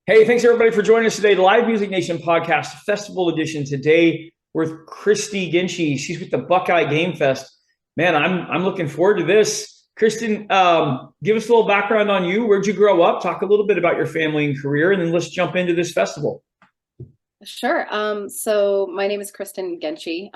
Hey, thanks everybody for joining us today. The Live Music Nation podcast, festival edition today with Kristi Ginchi. She's with the Buckeye Game Fest. Man, I'm looking forward to this. Kristen, give us a little background on you. Where'd you grow up? Talk a little bit about your family and career, and then let's jump into this festival. Sure. So my name is Kristen Genchi.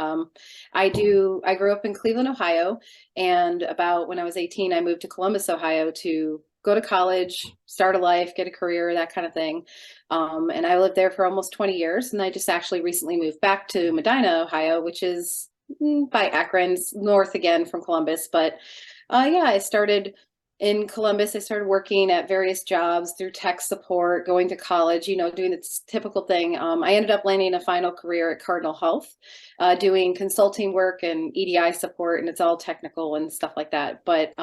I grew up in Cleveland, Ohio, and about when I was 18, I moved to Columbus, Ohio to go to college, start a life, get a career, that kind of thing. And I lived there for almost 20 years. And I just actually recently moved back to Medina, Ohio, which is by Akron, north again from Columbus. But yeah, I started in Columbus. I started working at various jobs through tech support, going to college, doing the typical thing. I ended up landing a final career at Cardinal Health, doing consulting work and EDI support, and it's all technical and stuff like that. But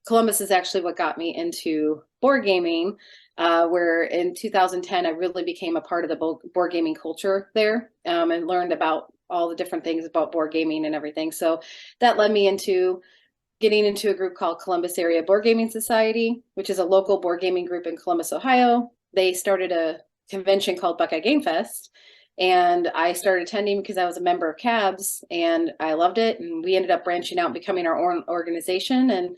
Columbus is actually what got me into board gaming, where in 2010, I really became a part of the board gaming culture there, and learned about all the different things about board gaming and everything. So that led me into getting into a group called Columbus Area Board Gaming Society, which is a local board gaming group in Columbus, Ohio. They started a convention called Buckeye Game Fest, and I started attending because I was a member of CABS, and I loved it. And we ended up branching out and becoming our own organization, and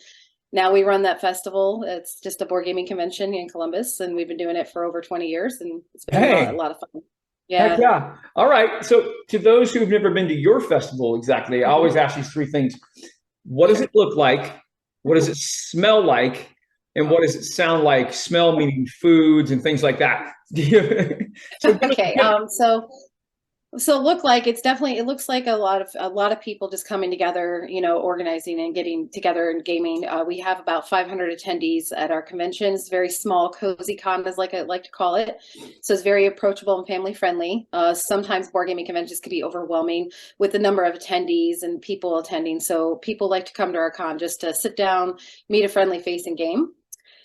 now we run that festival. It's just a board gaming convention in Columbus, and we've been doing it for over 20 years, and it's been a Hey, lot of fun. heck Yeah. yeah. All right. So, to those who've never been to your festival, exactly, I always ask these three things. What does it Sure. look like? What does it smell like? And what does it sound like? Smell meaning foods and things like that. So Okay. So look like it looks like a lot of people just coming together, organizing and getting together and gaming. We have about 500 attendees at our conventions, very small, cozy con, as like I like to call it. So it's very approachable and family friendly. Sometimes board gaming conventions can be overwhelming with the number of attendees and people attending. So people like to come to our con just to sit down, meet a friendly face and game.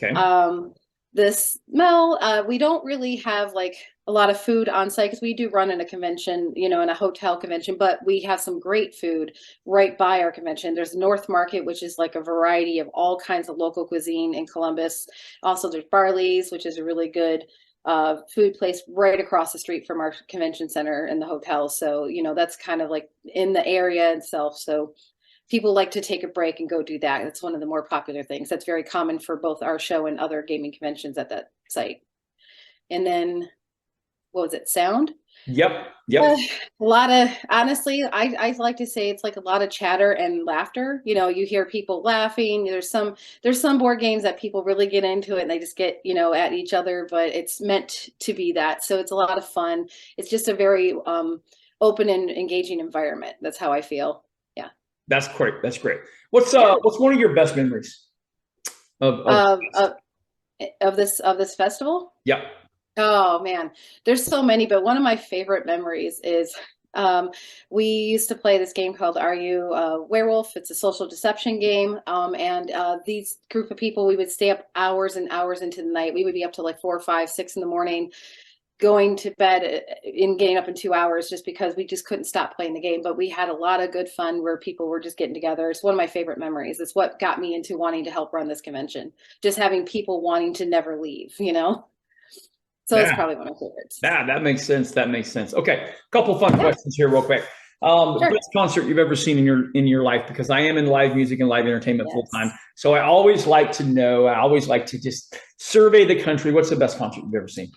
okay. Um, the smell, we don't really have like a lot of food on site because we do run in a convention, in a hotel convention, but we have some great food right by our convention. There's North Market, which is like a variety of all kinds of local cuisine in Columbus. Also, there's Barley's, which is a really good food place right across the street from our convention center and the hotel. So, that's kind of like in the area itself. So people like to take a break and go do that. It's one of the more popular things. That's very common for both our show and other gaming conventions at that site. And then, what was it? Sound? Yep. Uh, Yep. a lot of, honestly, I like to say it's like a lot of chatter and laughter. You hear people laughing. There's some board games that people really get into it and they just get, at each other, but it's meant to be that. So it's a lot of fun. It's just a very open and engaging environment. That's how I feel. Yeah. That's great. That's great. Yeah. What's one of your best memories of Um, of, of this festival. yep. Oh man, there's so many, but one of my favorite memories is we used to play this game called Are You a Werewolf? It's a social deception game. And these group of people, we would stay up hours and hours into the night. We would be up to like 4, 5, 6 in the morning, going to bed and getting up in 2 hours just because we just couldn't stop playing the game. But we had a lot of good fun where people were just getting together. It's one of my favorite memories. It's what got me into wanting to help run this convention. Just having people wanting to never leave. So it's Yeah. probably one of my favorites. That makes sense. That makes sense. Okay. Couple fun Yeah, questions here real quick. sure. Best concert you've ever seen in your life, because I am in live music and live entertainment full time. Yes. So I always like to know, I always like to just survey the country. What's the best concert you've ever seen?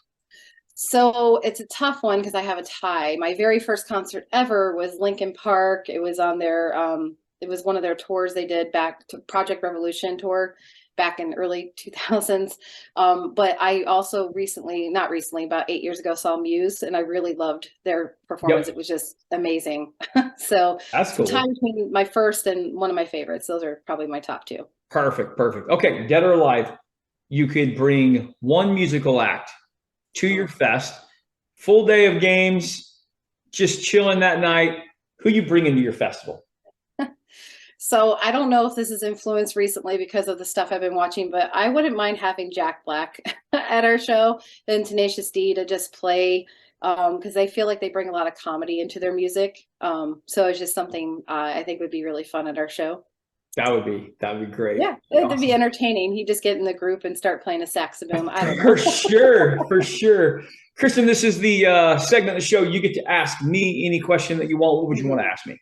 So it's a tough one because I have a tie. My very first concert ever was Linkin Park. It was one of their tours they did back to Project Revolution tour back in early 2000s. But I also not recently, about 8 years ago, saw Muse, and I really loved their performance. Yep. It was just amazing. So That's it's a tie cool. between my first and one of my favorites. Those are probably my top two. Perfect. Perfect. Okay. Dead or alive, you could bring one musical act to your fest, full day of games, just chilling that night. Who you bring into your festival? So I don't know if this is influenced recently because of the stuff I've been watching, but I wouldn't mind having Jack Black at our show and Tenacious D to just play because I feel like they bring a lot of comedy into their music. So it's just something I think would be really fun at our show. That'd be great. Yeah, it'd be entertaining. You just get in the group and start playing a saxophone. I don't know. For sure. Kristen, this is the segment of the show. You get to ask me any question that you want. What would you want to ask me?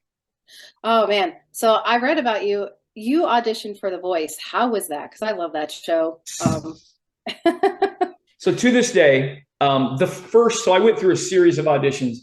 Oh man. So I read about you. You auditioned for The Voice. How was that? Because I love that show. So to this day, so I went through a series of auditions.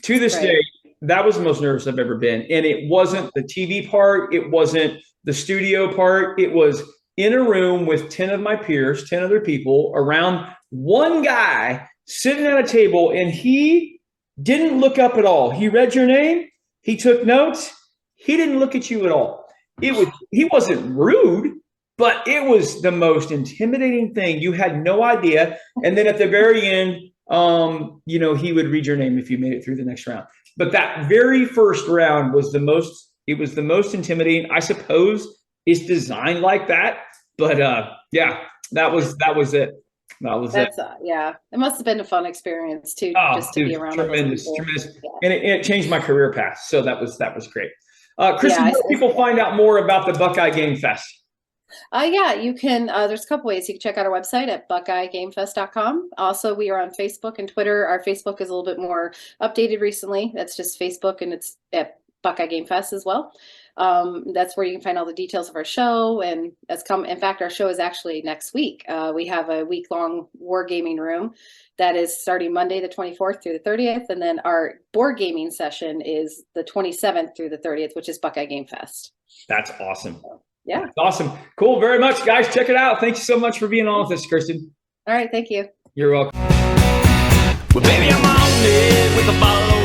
To this day, that was the most nervous I've ever been. And it wasn't the TV part. It wasn't the studio part. It was in a room with 10 of my peers, 10 other people around one guy sitting at a table, and he didn't look up at all. He read your name. He took notes. He didn't look at you at all. He wasn't rude, but it was the most intimidating thing. You had no idea. And then at the very end, he would read your name if you made it through the next round. But that very first round was the most intimidating. I suppose it's designed like that. But that was it. Yeah. It must have been a fun experience too, just to be around. Tremendous. Yeah. And it changed my career path. So that was great. Kristen, how do people find out more about the Buckeye Game Fest? You can, there's a couple ways. You can check out our website at buckeyegamefest.com. Also, we are on Facebook and Twitter. Our Facebook is a little bit more updated recently. That's just Facebook, and it's at Buckeye Game Fest as well. That's where you can find all the details of our show. And in fact, our show is actually next week. We have a week-long wargaming room that is starting Monday, the 24th through the 30th. And then our board gaming session is the 27th through the 30th, which is Buckeye Game Fest. That's awesome. Yeah. That's awesome. Cool. Very much, guys. Check it out. Thank you so much for being on with us, Kristen. All right. Thank you. You're welcome. Well, baby, I'm on it with a bottle of